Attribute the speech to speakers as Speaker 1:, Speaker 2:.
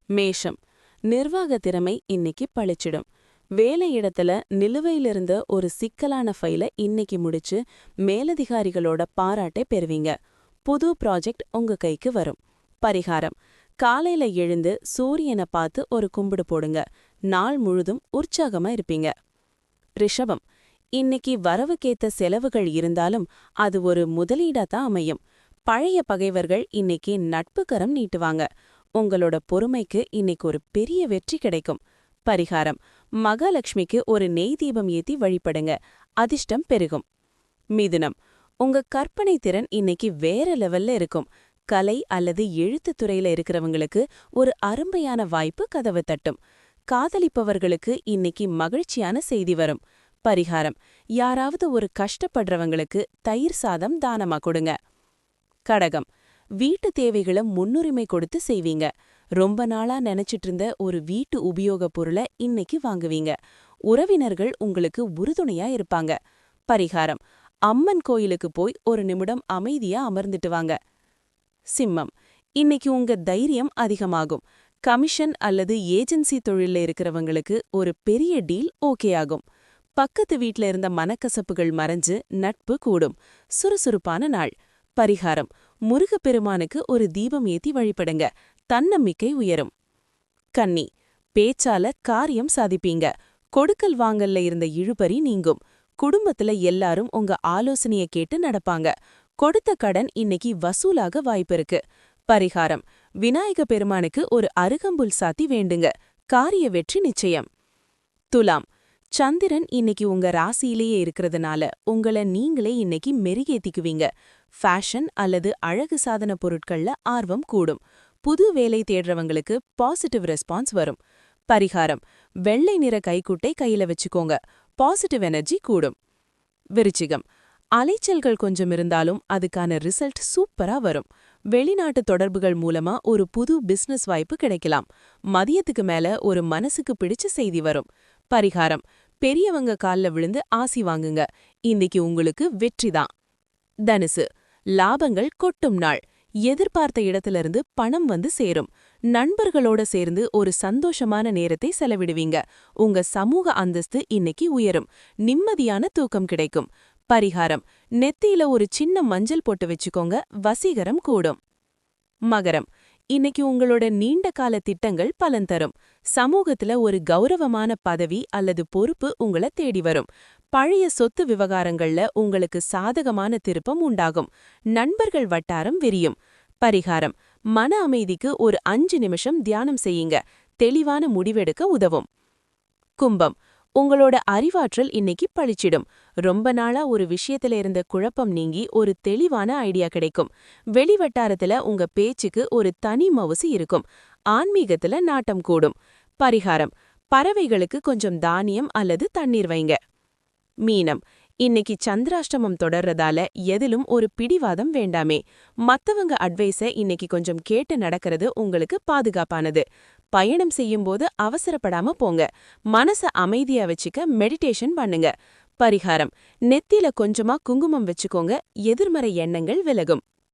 Speaker 1: மேஷம். நிர்வாக திறமை இன்னைக்கு பளிச்சிடும். வேலையிடத்துல நிலுவையிலிருந்த ஒரு சிக்கலான ஃபைல இன்னைக்கு முடிச்சு மேலதிகாரிகளோட பாராட்டை பெறுவீங்க. புது ப்ராஜெக்ட் உங்க கைக்கு வரும். பரிகாரம்: காலையில எழுந்து சூரியனை பார்த்து ஒரு கும்பிடு போடுங்க. நாள் முழுதும் உற்சாகமா இருப்பீங்க. ரிஷபம். இன்னைக்கு வரவுக்கேத்த செலவுகள் இருந்தாலும் அது ஒரு முதலீடா தான் அமையும். பழைய பகைவர்கள் இன்னைக்கு நட்பு கரம் நீட்டுவாங்க. உங்களோட பொறுமைக்கு இன்னைக்கு ஒரு பெரிய வெற்றி கிடைக்கும். பரிகாரம்: மகாலட்சுமிக்கு ஒரு நெய் தீபம் ஏத்தி வழிபடுங்க. அதிர்ஷ்டம் பெருகும். மிதுனம். உங்க கற்பனை திறன் இன்னைக்கு வேற லெவல்ல இருக்கும். கலை அல்லது எழுத்துத் துறையில இருக்கிறவங்களுக்கு ஒரு அருமையான வாய்ப்பு கதவு தட்டும். காதலிப்பவர்களுக்கு இன்னைக்கு மகிழ்ச்சியான செய்தி வரும். பரிகாரம்: யாராவது ஒரு கஷ்டப்படுறவங்களுக்கு தயிர் சாதம் தானமா கொடுங்க. கடகம். வீட்டு தேவைகளை முன்னுரிமை கொடுத்து செய்வீங்க. ரொம்ப நாளா நினைச்சிட்டு இருந்த ஒரு வீட்டு உபயோகப் பொருளை இன்னைக்கு வாங்குவீங்க. உறவினர்கள் உங்களுக்கு உறுதுணையா இருப்பாங்க. பரிகாரம்: அம்மன் கோயிலுக்கு போய் ஒரு நிமிடம் அமைதியா அமர்ந்துட்டு வாங்க. சிம்மம். இன்னைக்கு உங்க தைரியம் அதிகமாகும். கமிஷன் அல்லது ஏஜென்சி தொழில்ல இருக்கிறவங்களுக்கு ஒரு பெரிய டீல் ஓகே ஆகும். பக்கத்து வீட்ல இருந்த மனக்கசப்புகள் மறைஞ்சு நட்பு கூடும். சுறுசுறுப்பான நாள். பரிகாரம்: முருகப்பெருமானுக்கு ஒரு தீபம் ஏத்தி வழிபடுங்க. தன்னம்பிக்கை உயரும். கன்னி. பேச்சால காரியம் சாதிப்பீங்க. கொடுக்கல் வாங்கல்ல இருந்த இழுபறி நீங்கும். குடும்பத்துல எல்லாரும் உங்க ஆலோசனைய கேட்டு நடப்பாங்க. கொடுத்த கடன் இன்னைக்கு வசூலாக வாய்ப்பிருக்கு. பரிகாரம்: விநாயக பெருமானுக்கு ஒரு அருகம்புல் சாத்தி வேண்டுங்க. காரிய வெற்றி நிச்சயம். துலாம். சந்திரன் இன்னைக்கு உங்க ராசியிலேயே இருக்கிறதுனால உங்களை நீங்களே இன்னைக்கு மெருகேத்திக்குவீங்க. ஃபேஷன் அல்லது அழகு சாதன பொருட்கள்ல ஆர்வம் கூடும். புது வேலை தேடுறவங்களுக்கு பாசிட்டிவ் ரெஸ்பான்ஸ் வரும். பரிகாரம்: வெள்ளை நிற கைக்குட்டை கையில வச்சுக்கோங்க. பாசிட்டிவ் எனர்ஜி கூடும். விருச்சிகம். அலைச்சல்கள் கொஞ்சம் இருந்தாலும் அதுக்கான ரிசல்ட் சூப்பரா வரும். வெளிநாட்டு தொடர்புகள் மூலமா ஒரு புது பிசினஸ் வாய்ப்பு கிடைக்கலாம். மதியத்துக்கு மேல ஒரு மனசுக்கு பிடிச்ச செய்தி வரும். பரிகாரம்: பெரியவங்க கால்ல விழுந்து ஆசி வாங்குங்க. இன்னைக்கு உங்களுக்கு வெற்றிதான். தனுசு. லாபங்கள் கொட்டும் நாள். எதிர்பார்த்த இடத்திலிருந்து பணம் வந்து சேரும். நண்பர்களோட சேர்ந்து ஒரு சந்தோஷமான நேரத்தை செலவிடுவீங்க. உங்க சமூக அந்தஸ்து இன்னைக்கு உயரும். நிம்மதியான தூக்கம் கிடைக்கும். பரிகாரம்: நெத்தியில ஒரு சின்ன மஞ்சள் போட்டு வச்சுக்கோங்க. வசீகரம் கூடும். மகரம். இன்னைக்கு உங்களோட நீண்ட கால திட்டங்கள் பலன் தரும். சமூகத்துல ஒரு கௌரவமான பதவி அல்லது பொறுப்பு உங்களை தேடி வரும். பழைய சொத்து விவகாரங்கள்ல உங்களுக்கு சாதகமான திருப்பம் உண்டாகும். நண்பர்கள் வட்டாரம் விரியும். பரிகாரம்: மன அமைதிக்கு ஒரு 5 நிமிஷம் தியானம் செய்யுங்க. தெளிவான முடிவெடுக்க உதவும். கும்பம். உங்களோட அறிவாற்றல் இன்னைக்கு பளிச்சிடும். ரொம்ப நாளா ஒரு விஷயத்துல இருந்த குழப்பம் நீங்கி ஒரு தெளிவான ஐடியா கிடைக்கும். வெளிவட்டாரத்துல உங்க பேச்சுக்கு ஒரு தனி மவுசு இருக்கும். ஆன்மீகத்துல நாட்டம் கூடும். பரிகாரம்: பறவைகளுக்கு கொஞ்சம் தானியம் அல்லது தண்ணீர் வைங்க. மீனம். இன்னைக்கு சந்திராஷ்டமம் தொடர்றதால எதிலும் ஒரு பிடிவாதம் வேண்டாமே. மத்தவங்க அட்வைஸ இன்னைக்கு கொஞ்சம் கேட்டு நடக்கிறது உங்களுக்கு பாதுகாப்பானது. பயணம் செய்யும்போது அவசரப்படாம போங்க. மனச அமைதியா வச்சுக்க மெடிடேஷன் பண்ணுங்க. பரிகாரம்: நெத்தியில கொஞ்சமா குங்குமம் வச்சுக்கோங்க. எதிர்மறை எண்ணங்கள் விலகும்.